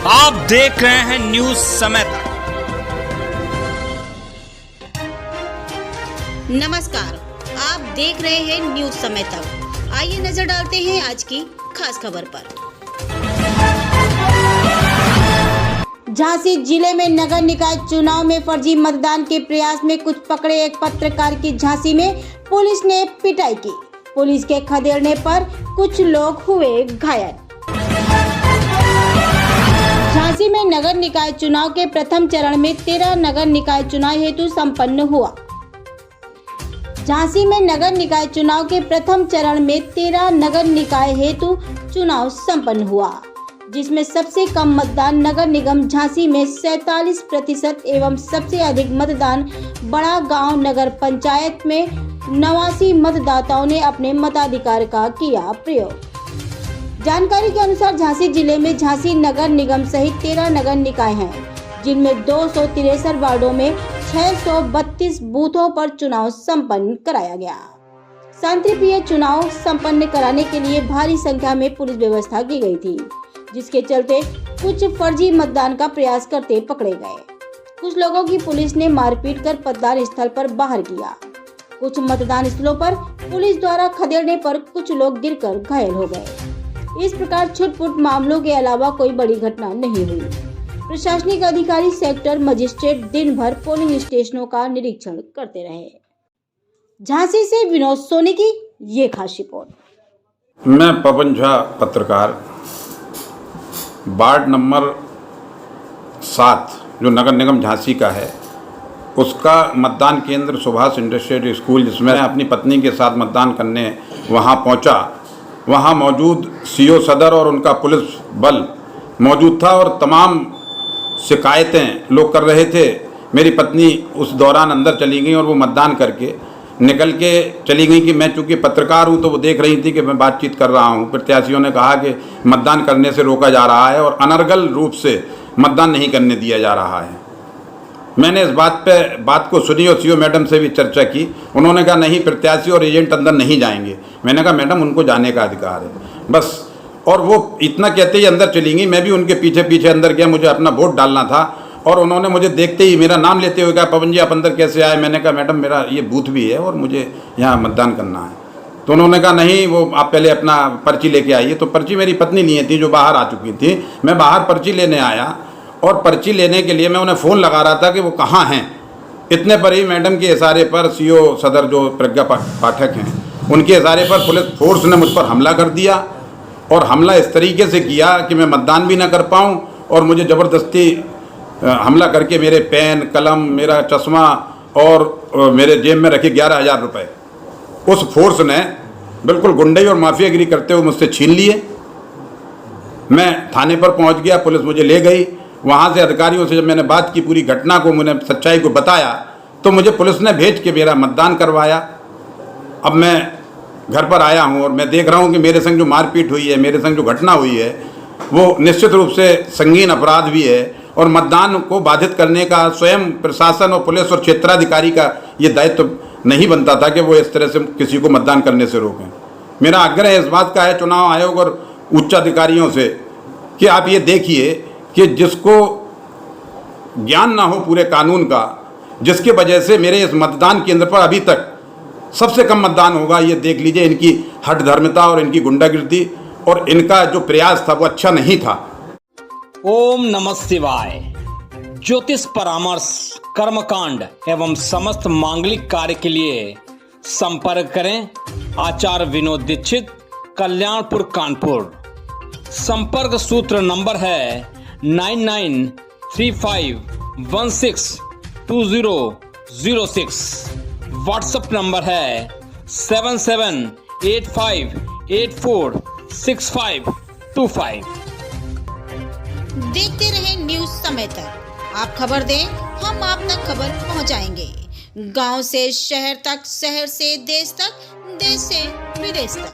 आप देख रहे हैं न्यूज समय तक। नमस्कार, आप देख रहे हैं न्यूज समय तक। आइए नजर डालते हैं आज की खास खबर पर। झांसी जिले में नगर निकाय चुनाव में फर्जी मतदान के प्रयास में कुछ पकड़े एक पत्रकार की झांसी में पुलिस ने पिटाई की। पुलिस के खदेड़ने पर कुछ लोग हुए घायल। झांसी में नगर निकाय चुनाव के प्रथम चरण में 13 नगर निकाय चुनाव हेतु संपन्न हुआ। झांसी में नगर निकाय चुनाव के प्रथम चरण में 13 नगर निकाय हेतु चुनाव संपन्न हुआ, जिसमें सबसे कम मतदान नगर निगम झांसी में 47% एवं सबसे अधिक मतदान बड़ा गांव नगर पंचायत में 89 मतदाताओं ने अपने मताधिकार का किया प्रयोग। जानकारी के अनुसार झांसी जिले में झांसी नगर निगम सहित 13 नगर निकाय हैं, जिनमें 263 वार्डों में 632 बूथों पर चुनाव संपन्न कराया गया। शांतिप्रिय चुनाव संपन्न कराने के लिए भारी संख्या में पुलिस व्यवस्था की गई थी, जिसके चलते कुछ फर्जी मतदान का प्रयास करते पकड़े गए। कुछ लोगों की पुलिस ने मारपीट कर मतदान स्थल पर बाहर किया। कुछ मतदान स्थलों पर पुलिस द्वारा खदेड़ने पर कुछ लोग गिरकर घायल हो गए। इस प्रकार छुटपुट मामलों के अलावा कोई बड़ी घटना नहीं हुई। प्रशासनिक अधिकारी सेक्टर मजिस्ट्रेट दिन भर पोलिंग स्टेशनों का निरीक्षण करते रहे। झांसी से विनोद सोनी की ये खास रिपोर्ट। मैं पवन झा पत्रकार, वार्ड नंबर 7 जो नगर निगम झांसी का है, उसका मतदान केंद्र सुभाष इंडस्ट्रियल स्कूल, जिसमें मैं अपनी पत्नी के साथ मतदान करने वहां पहुंचा। वहां मौजूद सीओ सदर और उनका पुलिस बल मौजूद था और तमाम शिकायतें लोग कर रहे थे। मेरी पत्नी उस दौरान अंदर चली गई और वो मतदान करके निकल के चली गई कि मैं चूँकि पत्रकार हूँ तो वो देख रही थी कि मैं बातचीत कर रहा हूँ। प्रत्याशियों ने कहा कि मतदान करने से रोका जा रहा है और अनर्गल रूप से मतदान नहीं करने दिया जा रहा है। मैंने इस बात को सुनी और सीओ मैडम से भी चर्चा की। उन्होंने कहा नहीं, प्रत्याशी और एजेंट अंदर नहीं जाएंगे। मैंने कहा मैडम, उनको जाने का अधिकार है बस। और वो इतना कहते ही अंदर चली गई। मैं भी उनके पीछे पीछे अंदर गया, मुझे अपना वोट डालना था और उन्होंने मुझे देखते ही मेरा नाम लेते हुए कहा, पवन जी आप अंदर कैसे आए? मैंने कहा मैडम, मेरा ये बूथ भी है और मुझे यहाँ मतदान करना है। तो उन्होंने कहा नहीं, वो आप पहले अपना पर्ची लेके आइए। तो पर्ची मेरी पत्नी लिए थी जो बाहर आ चुकी थी। मैं बाहर पर्ची लेने आया और पर्ची लेने के लिए मैं उन्हें फ़ोन लगा रहा था कि वो कहाँ हैं। इतने पर ही मैडम के इशारे पर सीओ सदर जो प्रज्ञा पाठक हैं, उनके इशारे पर पुलिस फोर्स ने मुझ पर हमला कर दिया और हमला इस तरीके से किया कि मैं मतदान भी ना कर पाऊँ और मुझे ज़बरदस्ती हमला करके मेरे पेन, कलम, मेरा चश्मा और मेरे जेब में रखे 11,000 रुपये उस फोर्स ने बिल्कुल गुंडई और माफियागिरी करते हुए मुझसे छीन लिए। मैं थाने पर पहुंच गया, पुलिस मुझे ले गई। वहाँ से अधिकारियों से जब मैंने बात की, पूरी घटना को, मैंने सच्चाई को बताया, तो मुझे पुलिस ने भेज के मेरा मतदान करवाया। अब मैं घर पर आया हूँ और मैं देख रहा हूँ कि मेरे संग जो मारपीट हुई है, मेरे संग जो घटना हुई है, वो निश्चित रूप से संगीन अपराध भी है और मतदान को बाधित करने का स्वयं प्रशासन और पुलिस और क्षेत्राधिकारी का ये दायित्व नहीं बनता था कि वो इस तरह से किसी को मतदान करने से रोकें। मेरा आग्रह इस बात का है चुनाव आयोग और उच्च अधिकारियों से कि आप ये देखिए कि जिसको ज्ञान ना हो पूरे कानून का, जिसकी वजह से मेरे इस मतदान केंद्र पर अभी तक सबसे कम मतदान होगा, ये देख लीजिए। इनकी हठधर्मिता और इनकी गुंडागिर्दी और इनका जो प्रयास था वो अच्छा नहीं था। ओम नमः शिवाय। ज्योतिष परामर्श, कर्मकांड एवं समस्त मांगलिक कार्य के लिए संपर्क करें आचार्य विनोद दीक्षित, कल्याणपुर, कानपुर। संपर्क सूत्र नंबर है 9935162006। व्हाट्सएप नंबर है 7785846525। देखते रहे न्यूज समय तक। आप खबर दें, हम आप तक खबर पहुंचाएंगे। गांव से शहर तक, शहर से देश तक, देश से विदेश तक।